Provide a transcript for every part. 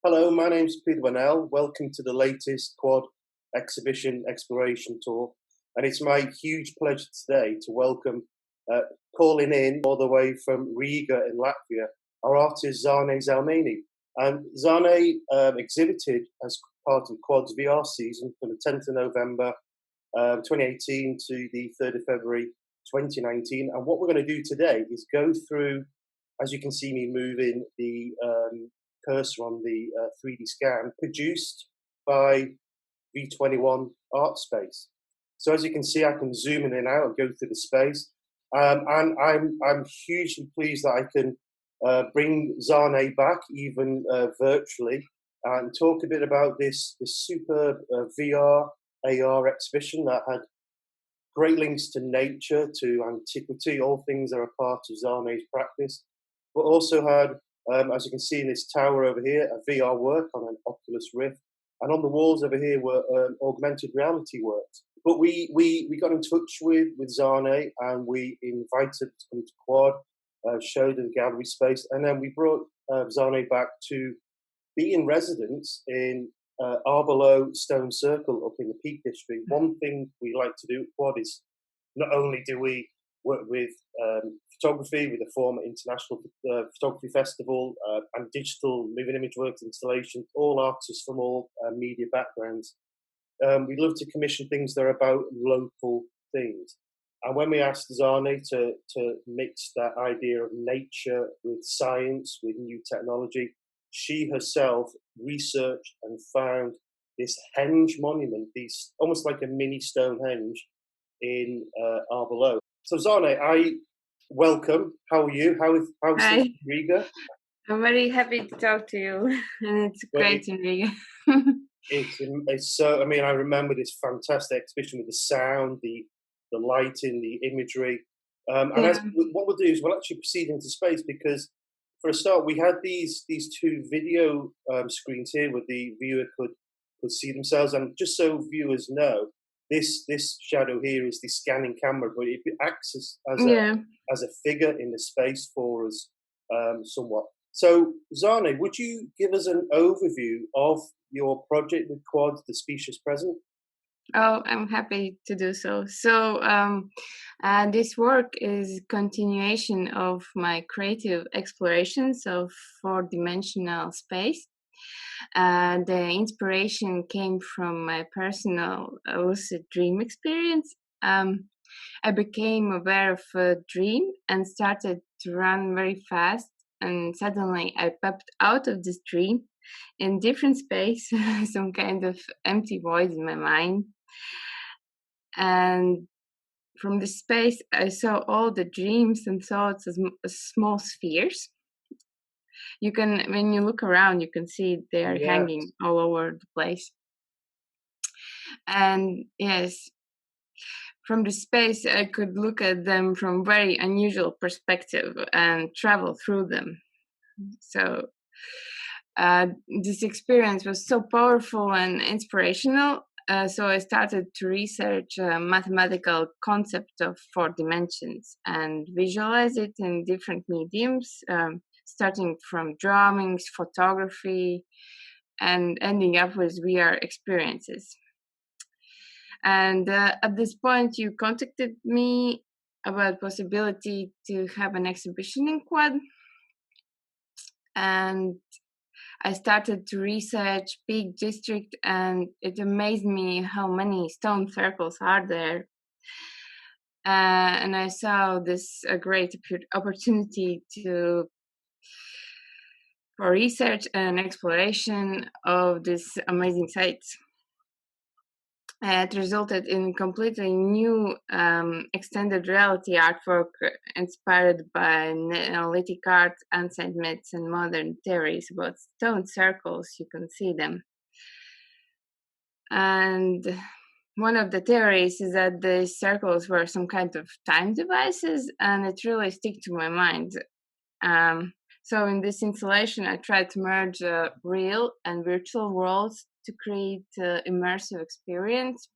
Hello, my name's Peter Bonnell. Welcome to the latest Quad exhibition exploration tour. And it's my huge pleasure today to welcome, calling in all the way from Riga in Latvia, our artist Zane Zelmene. And Zane exhibited as part of Quad's VR season from the 10th of November 2018 to the 3rd of February 2019. And what we're going to do today is go through, as you can see me moving the cursor on the 3D scan, produced by V21 Artspace. So as you can see, I can zoom in and out and go through the space. And I'm hugely pleased that I can bring Zane back, even virtually, and talk a bit about this superb VR AR exhibition that had great links to nature, to antiquity, all things that are part of Zane's practice, but also had, as you can see in this tower over here, a VR work on an Oculus Rift, and on the walls over here were augmented reality works. But we got in touch with Zane, and we invited him to come to Quad, showed the gallery space, and then we brought Zane back to be in residence in Arbor Low Stone Circle up in the Peak District. One thing we like to do at Quad is not only do we work with photography, with the former International Photography Festival, and digital moving image works installations, all artists from all media backgrounds. We love to commission things that are about local things. And when we asked Zane to mix that idea of nature with science, with new technology, she herself researched and found this henge monument, these almost like a mini Stonehenge in Arbor Low. So Zane, welcome. How are you? How's things in Riga? I'm very happy to talk to you, and it's great in Riga. It's so. I mean, I remember this fantastic exhibition with the sound, the lighting, the imagery. And what we'll do is we'll actually proceed into space, because for a start, we had these two video screens here where the viewer could see themselves. And just so viewers know, this shadow here is the scanning camera, but it acts as a figure in the space for us somewhat. So, Zane, would you give us an overview of your project with Quad, the Specious Present? Oh, I'm happy to do so. So, this work is continuation of my creative explorations of four-dimensional space. The inspiration came from my personal lucid dream experience. I became aware of a dream and started to run very fast, and suddenly I popped out of this dream in different space, some kind of empty void in my mind. And from the space, I saw all the dreams and thoughts as small spheres. You can, when you look around, you can see they are hanging all over the place. And yes, from the space, I could look at them from very unusual perspective and travel through them. So this experience was so powerful and inspirational. So I started to research a mathematical concept of four dimensions and visualize it in different mediums, starting from drawings, photography, and ending up with VR experiences. And at this point, you contacted me about possibility to have an exhibition in Quad. And I started to research Peak District, and it amazed me how many stone circles are there. And I saw this a great opportunity for research and exploration of these amazing sites. It resulted in completely new extended reality artwork inspired by Neolithic art, ancient myths, and modern theories about stone circles. You can see them. And one of the theories is that the circles were some kind of time devices, and it really stuck to my mind. So in this installation, I tried to merge real and virtual worlds to create immersive experience.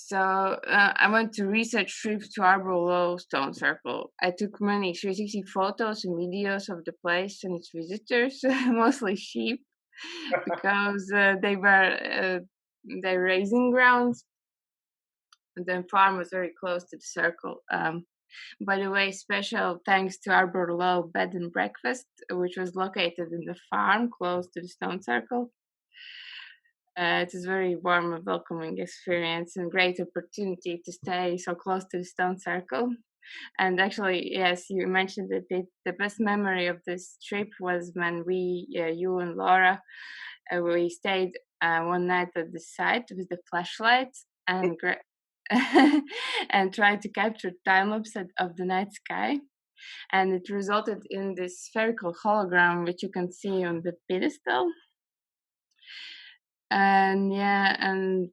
So I went to research trip to Arbor Low Stone Circle. I took many 360 photos and videos of the place and its visitors, mostly sheep, because they were their raising grounds. The farm was very close to the circle. By the way, special thanks to Arbor Low Bed and Breakfast, which was located in the farm close to the stone circle. It is very warm and welcoming experience and great opportunity to stay so close to the stone circle. And actually, yes, you mentioned that the best memory of this trip was when you and Laura, we stayed one night at the site with the flashlights and and tried to capture time lapse of the night sky. And it resulted in this spherical hologram, which you can see on the pedestal. And yeah, and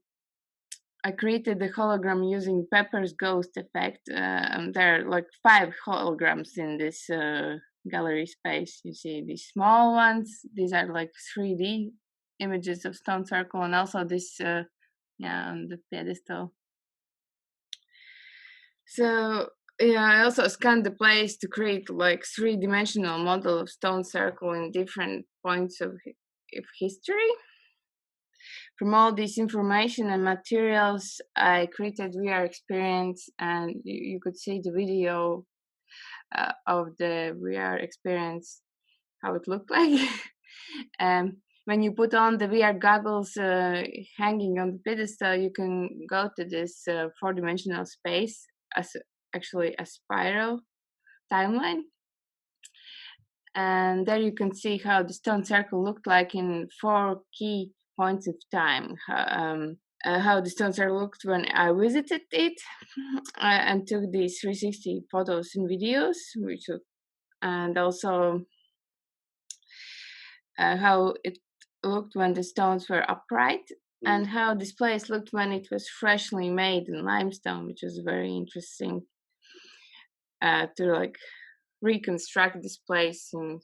I created the hologram using Pepper's ghost effect. There are like 5 holograms in this gallery space. You see these small ones. These are like 3D images of stone circle, and also this on the pedestal. So yeah, I also scanned the place to create like 3-dimensional model of stone circle in different points of history. From all this information and materials, I created VR experience, and you could see the video of the VR experience, how it looked like. When you put on the VR goggles hanging on the pedestal, you can go to this 4-dimensional space as actually a spiral timeline. And there you can see how the stone circle looked like in 4 key points of time. How the stone circle looked when I visited it and took these 360 photos and videos, and also how it looked when the stones were upright, and how this place looked when it was freshly made in limestone, which was very interesting to like reconstruct this place in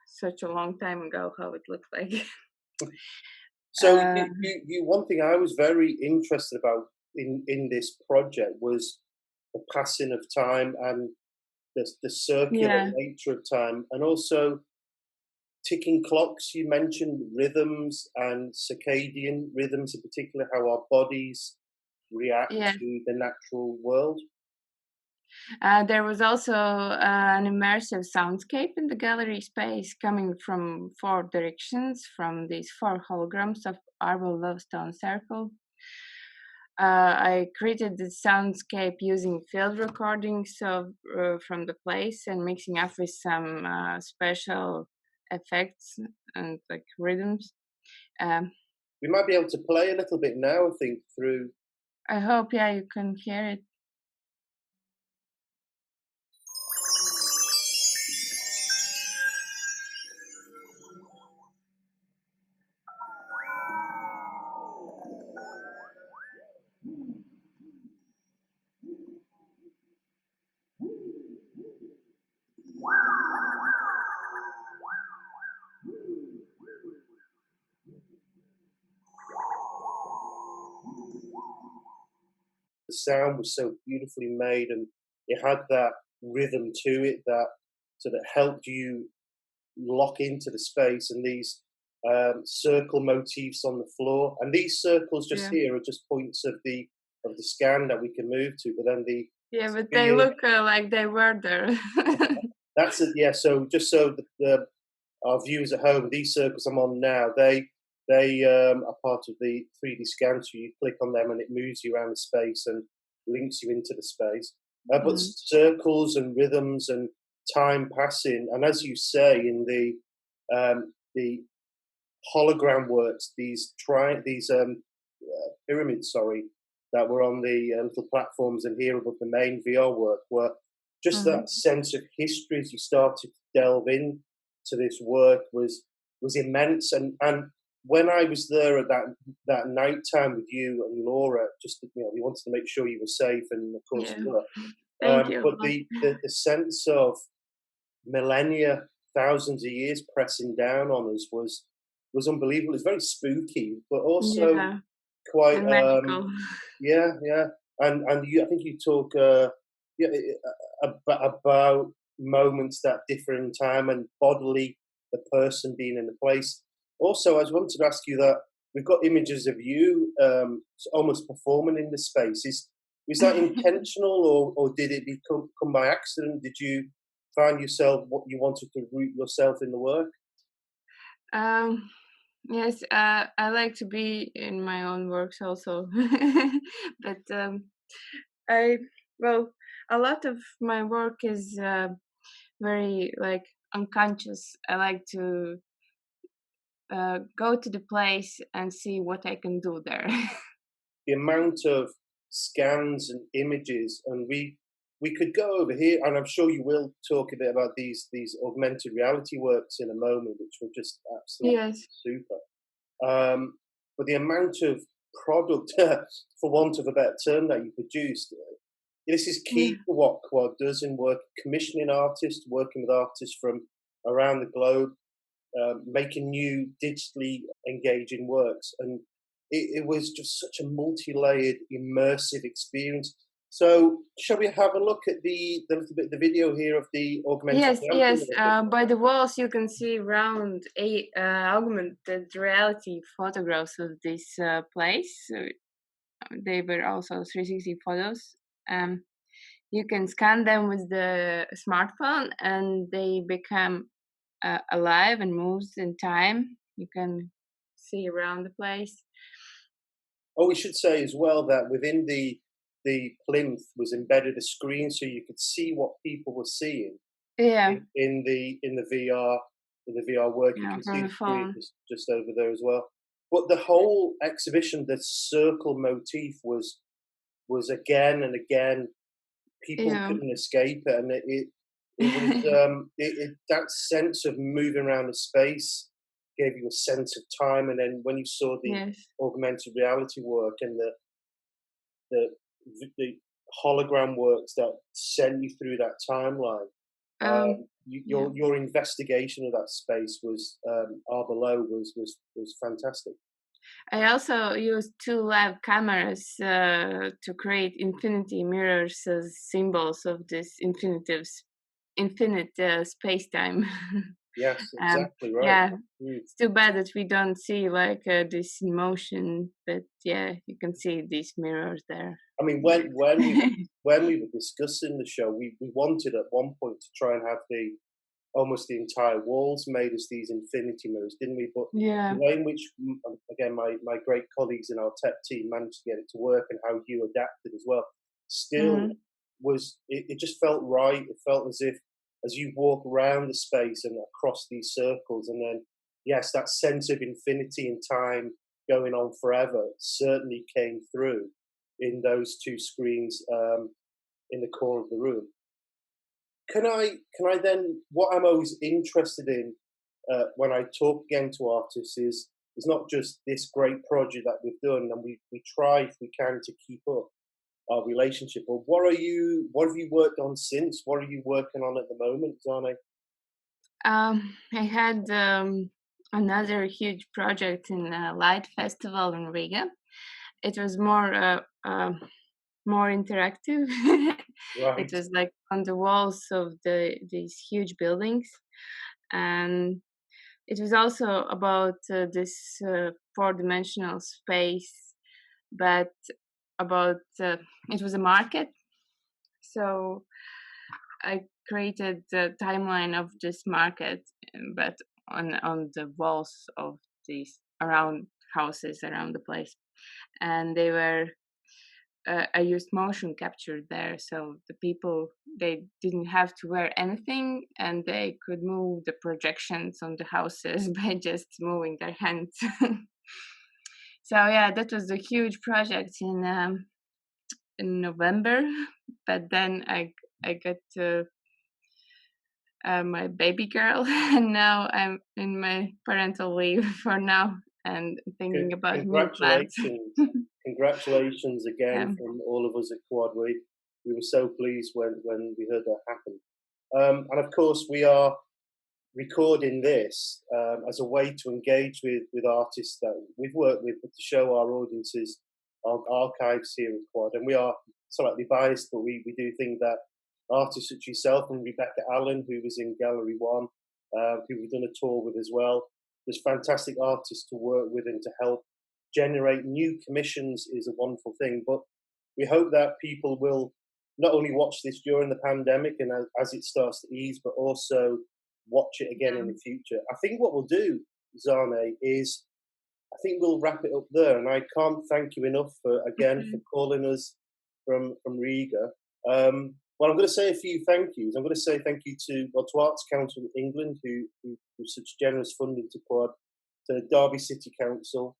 such a long time ago, how it looked like. So you one thing I was very interested about in this project was the passing of time and the circular nature of time, and also ticking clocks. You mentioned rhythms and circadian rhythms in particular, how our bodies react to the natural world. There was also an immersive soundscape in the gallery space coming from 4 directions from these 4 holograms of Arbor Low Stone Circle. I created the soundscape using field recordings from the place and mixing up with some special effects and like rhythms. We might be able to play a little bit now, I think, through. I hope, you can hear it. The sound was so beautifully made, and it had that rhythm to it that sort of helped you lock into the space, and these circle motifs on the floor, and these circles just here are just points of the scan that we can move to, but then but they look like they were there. That's it. Yeah. So just so our viewers at home, these circles I'm on now, they are part of the 3D scan. So you click on them and it moves you around the space and links you into the space. But circles and rhythms and time passing, and as you say in the hologram works, these pyramids, that were on the little platforms and here above the main VR work, were just that sense of history as you started to delve in to this work was immense. And when I was there at that night time with you and Laura, just we wanted to make sure you were safe, and of course you were. Thank you. But the sense of millennia, thousands of years pressing down on us was unbelievable. It's very spooky, but also quite and magical. yeah, yeah. And you, I think you talk yeah, about moments that differ in time and bodily the person being in the place. Also, I wanted to ask you that we've got images of you almost performing in the space. Is that intentional, or did it come by accident? Did you find yourself what you wanted to root yourself in the work? um, yes, I like to be in my own works also, but I well, a lot of my work is very like unconscious. I like to go to the place and see what I can do there. The amount of scans and images, and we could go over here, and I'm sure you will talk a bit about these augmented reality works in a moment, which were just absolutely Yes. super. But the amount of product, for want of a better term, that you produced, this is Yeah. key for what Quad does in work, commissioning artists, working with artists from around the globe, making new digitally engaging works. And it was just such a multi-layered, immersive experience. So, shall we have a look at the little bit the video here of the augmented Yes, reality? yes. By the walls, you can see round augmented reality photographs of this place. They were also 360 photos. Um, you can scan them with the smartphone, and they become alive and moves in time. You can see around the place. Oh, we should say as well that within the plinth was embedded a screen, so you could see what people were seeing Yeah, in the VR work. You yeah, can see from the the screen phone. just over there as well. But the whole exhibition, the circle motif was again and again. People Yeah. couldn't escape it, and it was that sense of moving around the space gave you a sense of time. And then when you saw the Yes. augmented reality work and the the hologram works that send you through that timeline. Yeah. Your investigation of that space was Arbor Low was fantastic. I also used two live cameras to create infinity mirrors as symbols of this infinite space time. Yes, um, exactly right. yeah, Mm. it's too bad that we don't see like this in motion, but yeah, you can see these mirrors there. I mean, when we were discussing the show, we wanted at one point to try and have the almost the entire walls made as these infinity mirrors, didn't we? But the Yeah. way in which, again, my great colleagues in our tech team managed to get it to work and how you adapted as well, still Hmm. it just felt right. It felt as if as you walk around the space and across these circles, and then yes, that sense of infinity and time going on forever certainly came through in those two screens in the corner of the room. Can I then, what I'm always interested in when I talk again to artists is not just this great project that we've done, and we try if we can to keep up our relationship, but what have you worked on since? What are you working on at the moment, Zane? I had another huge project in a light festival in Riga. It was more interactive. It Right. was like on the walls of these huge buildings, and it was also about this four-dimensional space, but about it was a market. So I created the timeline of this market, but on the walls of these around houses around the place, and they were I used motion capture there, so the people they didn't have to wear anything, and they could move the projections on the houses by just moving their hands. So yeah, that was a huge project in November, but then I got my baby girl, and now I'm in my parental leave for now and thinking about new plans. Congratulations. Congratulations again Yeah. from all of us at Quad. We were so pleased when we heard that happen. And of course, we are recording this as a way to engage with artists that we've worked with, but to show our audiences our archives here in Quad. And we are slightly biased, but we do think that artists such as yourself and Rebecca Allen, who was in Gallery 1, who we've done a tour with as well, there's fantastic artists to work with and to help generate new commissions is a wonderful thing. But we hope that people will not only watch this during the pandemic and as it starts to ease, but also watch it again in the future. I think what we'll do, Zane, is I think we'll wrap it up there. And I can't thank you enough for calling us from Riga. Well, I'm going to say a few thank yous. I'm going to say thank you to Arts Council England, who such generous funding to Quad, to Derby City Council.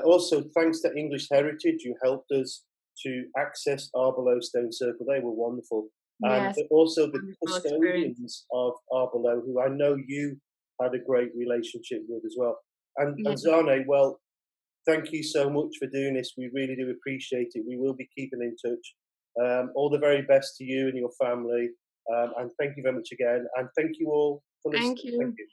Also, thanks to English Heritage, who helped us to access Arbor Low Stone Circle. They were wonderful. Yes, And also the custodians of Arbor Low, who I know you had a great relationship with as well. And Zane, well, thank you so much for doing this. We really do appreciate it. We will be keeping in touch. All the very best to you and your family. And thank you very much again. And thank you all for listening. Thank you.